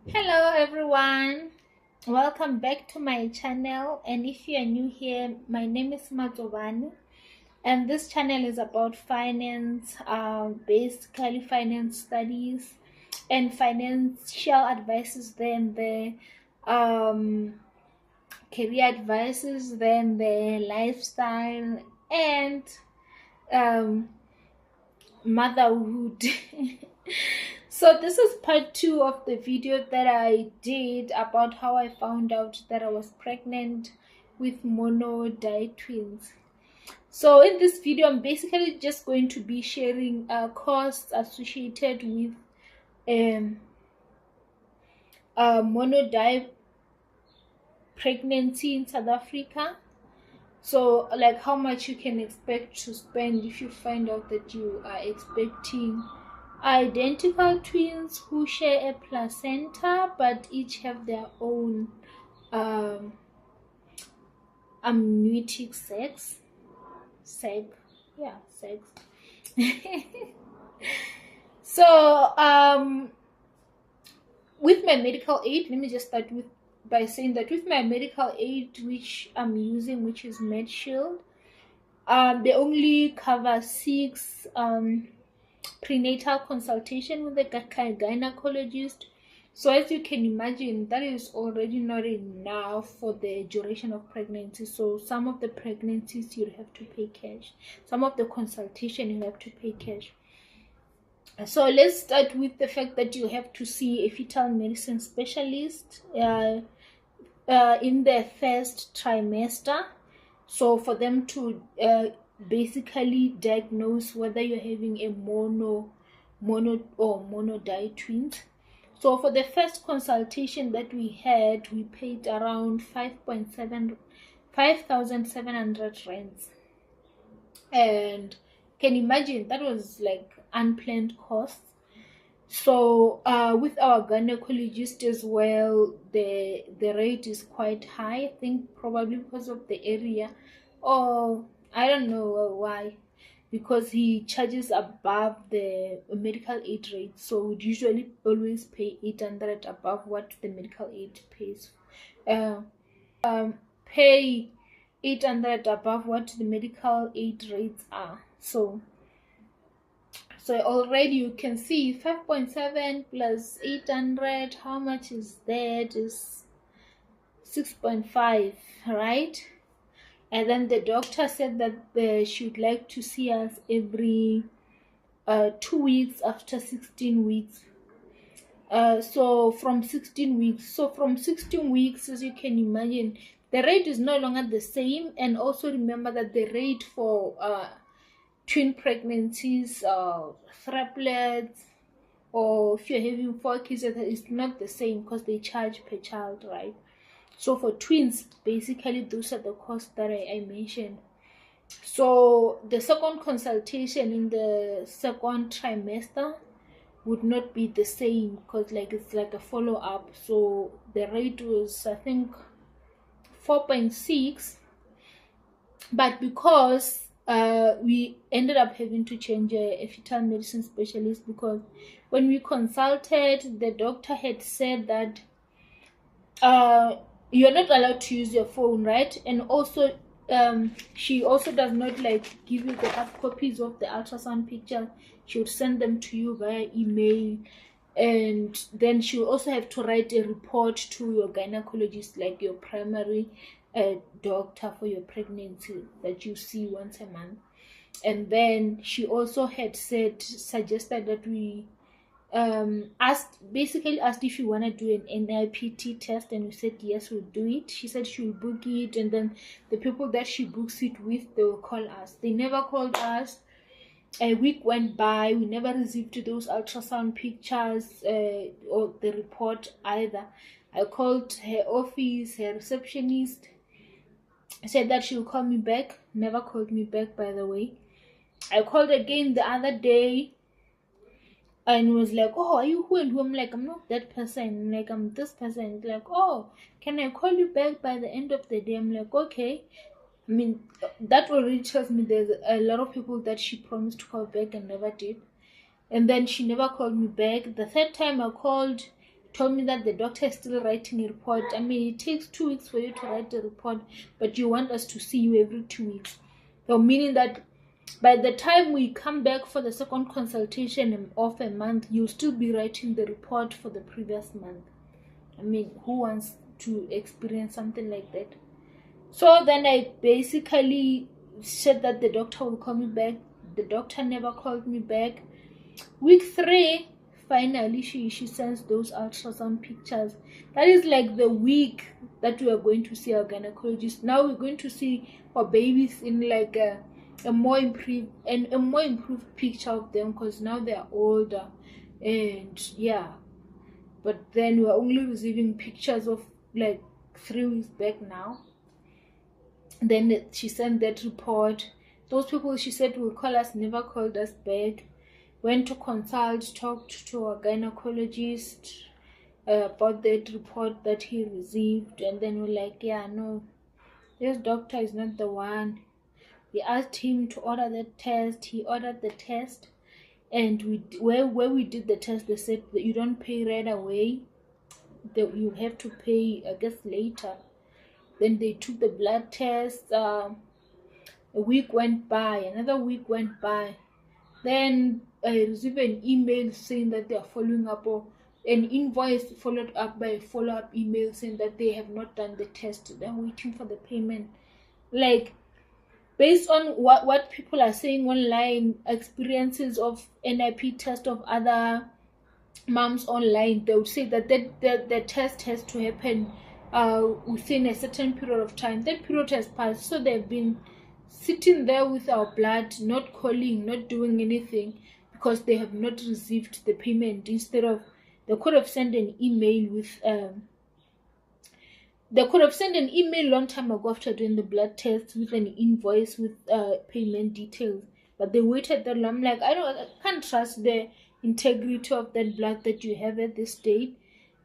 Hello everyone, welcome back to my channel. And if you are new here, my name is Matobani, and this channel is about finance, basically finance studies and financial advices, then the career advices, then the lifestyle, and um, motherhood. So this is part 2 of the video that I did about how I found out that I was pregnant with mono twins. So in this video, I'm basically just going to be sharing costs associated with um, mono pregnancy in South Africa. So like how much you can expect to spend if you find out that you are expecting identical twins who share a placenta but each have their own um, amniotic sex. So with my medical aid, let me just start with by saying that with my medical aid which I'm using, which is MedShield, they only cover 6 prenatal consultation with a gynecologist. So as you can imagine, that is already not enough for the duration of pregnancy. So some of the pregnancies you have to pay cash, some of the consultation you have to pay cash. So let's start with the fact that you have to see a fetal medicine specialist in the first trimester, so for them to basically diagnose whether you're having a mono or mono twins. So for the first consultation that we had, we paid around 5,700 rands, and can imagine that was like unplanned costs. So with our gynecologist as well, the rate is quite high. I think probably because of the area, or I don't know why, because he charges above the medical aid rate. So we'd usually always pay 800 above what the medical aid pays. Pay 800 above what the medical aid rates are. So already you can see 5.7 plus 800, how much is that? Is 6.5, right? And then the doctor said that she would like to see us every 2 weeks after 16 weeks. So from 16 weeks, as you can imagine, the rate is no longer the same. And also remember that the rate for twin pregnancies, triplets, or if you're having 4 kids, it's not the same because they charge per child, right? So for twins, basically those are the costs that I mentioned. So the second consultation in the second trimester would not be the same because like it's like a follow-up. So the rate was, I think, 4.6, but because we ended up having to change a fetal medicine specialist, because when we consulted, the doctor had said that you're not allowed to use your phone, right? And also she also does not like give you the hard copies of the ultrasound picture. She would send them to you via email, and then she will also have to write a report to your gynecologist, like your primary doctor for your pregnancy that you see once a month. And then she also had suggested that we asked if you want to do an NIPT test, and we said yes, we'll do it. She said she will book it, and then the people that she books it with, they will call us. They never called us. A week went by, we never received those ultrasound pictures or the report either. I called her office, her receptionist said that she'll call me back, never called me back, by the way. I called again the other day and was like, oh, are you who and who? I'm like, I'm not that person. I'm like, I'm this person. Like, oh, can I call you back by the end of the day? I'm like, okay. I mean, that already tells me there's a lot of people that she promised to call back and never did. And then she never called me back. The third time I called, told me that the doctor is still writing a report. I mean, it takes 2 weeks for you to write a report, but you want us to see you every 2 weeks. So meaning that by the time we come back for the second consultation of a month, you'll still be writing the report for the previous month. I mean, who wants to experience something like that? So then I basically said that the doctor will call me back. The doctor never called me back. Week 3, finally she sends those ultrasound pictures. That is like the week that we are going to see our gynecologist. Now we're going to see our babies in like a more improved picture of them, because now they are older, and yeah. But then we're only receiving pictures of like 3 weeks back now. Then she sent that report. Those people she said will call us never called us back. Went to consult, talked to our gynecologist about that report that he received, and then we're like, yeah, no, this doctor is not the one. We asked him to order the test. He ordered the test, and where we did the test, they said that you don't pay right away, that you have to pay, I guess, later. Then they took the blood test. A week went by, another week went by. Then I received an email saying that they are following up, or an invoice followed up by a follow-up email saying that they have not done the test. They're waiting for the payment. Like, based on what people are saying online, experiences of NIP test of other moms online, they would say that the test has to happen within a certain period of time. That period has passed, so they've been sitting there with our blood, not calling, not doing anything, because they have not received the payment. Instead of, they could have sent an email with they could have sent an email long time ago after doing the blood test with an invoice with payment details, but they waited that long. I'm like, I can't trust the integrity of that blood that you have at this date.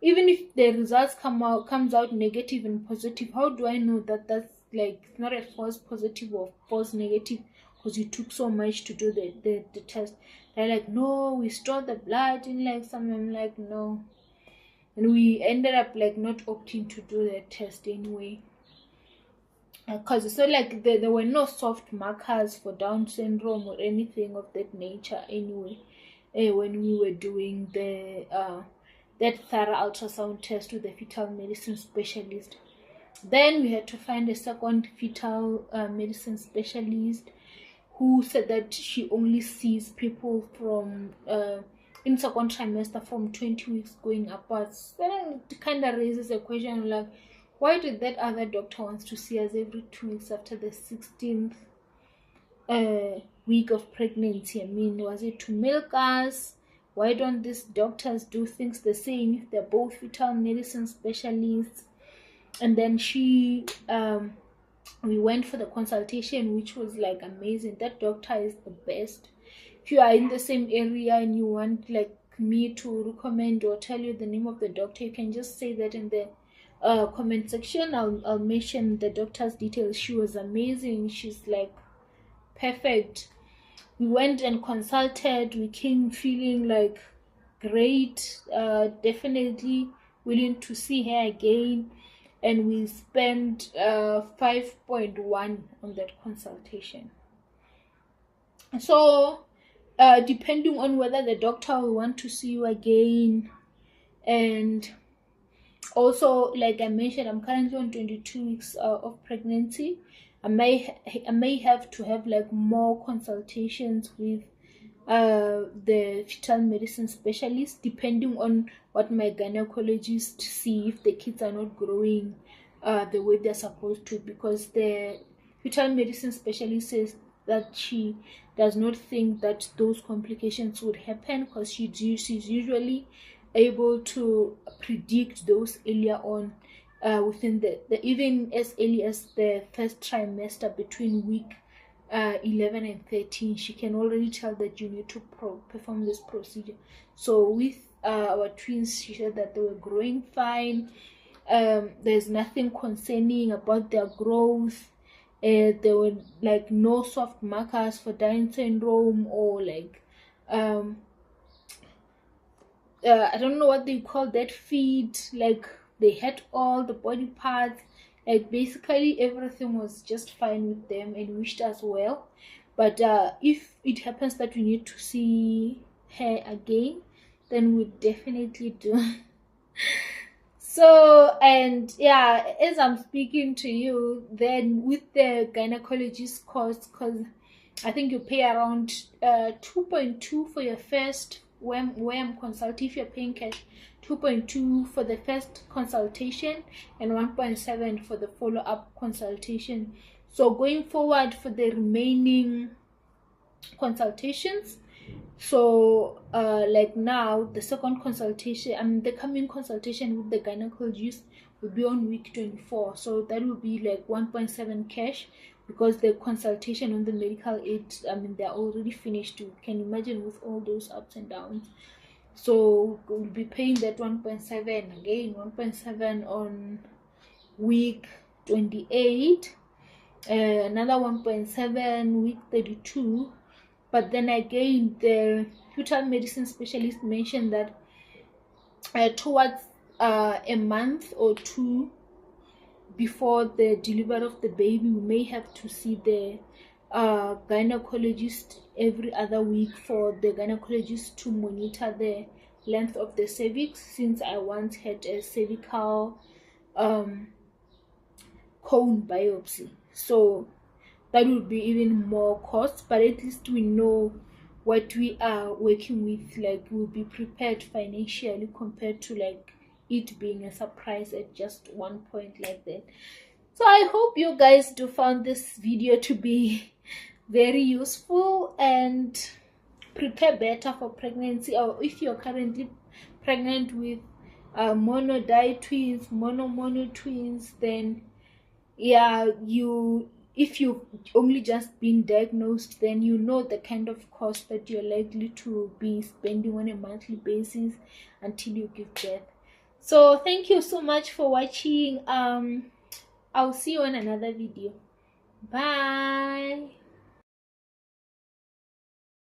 Even if the results comes out negative and positive, how do I know that that's like not a false positive or false negative because you took so much to do the test? They're like, no, we stored the blood in like some. I'm like, no. And we ended up like not opting to do the test anyway, because it's not like there were no soft markers for Down syndrome or anything of that nature anyway, when we were doing the that thorough ultrasound test with the fetal medicine specialist. Then we had to find a second fetal medicine specialist who said that she only sees people from in second trimester from 20 weeks going upwards. Then it kind of raises a question like, why did that other doctor wants to see us every 2 weeks after the 16th week of pregnancy? I mean, was it to milk us? Why don't these doctors do things the same if they're both fetal medicine specialists? And then we went for the consultation, which was like amazing. That doctor is the best. If you are in the same area and you want like me to recommend or tell you the name of the doctor, you can just say that in the comment section. I'll mention the doctor's details. She was amazing. She's like perfect. We went and consulted. We came feeling like great, definitely willing to see her again, and we spent 5.1 on that consultation. So depending on whether the doctor will want to see you again, and also, like I mentioned, I'm currently on 22 weeks of pregnancy. I may have to have like more consultations with the fetal medicine specialist, depending on what my gynecologist see, if the kids are not growing the way they're supposed to, because the fetal medicine specialist says that she does not think that those complications would happen, because she's usually able to predict those earlier on, within the even as early as the first trimester, between week 11 and 13. She can already tell that you need to perform this procedure. So with our twins, she said that they were growing fine. There's nothing concerning about their growth. There were like no soft markers for Down syndrome, or like I don't know what they call that feed, like they had all the body parts, like basically everything was just fine with them and wished us well. But if it happens that we need to see her again, then we definitely do. So, and yeah, as I'm speaking to you, then with the gynecologist cost, because I think you pay around 2.2 for your first WM consult. If you're paying cash, 2.2 for the first consultation and 1.7 for the follow-up consultation. So going forward for the remaining consultations, so like now the second consultation, the coming consultation with the gynecologist will be on week 24, so that will be like 1.7 cash, because the consultation on the medical aid, they're already finished. You can imagine with all those ups and downs. So we'll be paying that 1.7 again, 1.7 on week 28, another 1.7 week 32. But then again, the fetal medicine specialist mentioned that towards a month or two before the delivery of the baby, we may have to see the gynecologist every other week, for the gynecologist to monitor the length of the cervix, since I once had a cervical cone biopsy. So that would be even more cost, but at least we know what we are working with. Like, we'll be prepared financially compared to like it being a surprise at just one point like that. So I hope you guys do found this video to be very useful, and prepare better for pregnancy. Or if you're currently pregnant with mono twins, mono twins, then yeah, if you only just been diagnosed, then you know the kind of cost that you're likely to be spending on a monthly basis until you give birth. So thank you so much for watching. I'll see you on another video. Bye.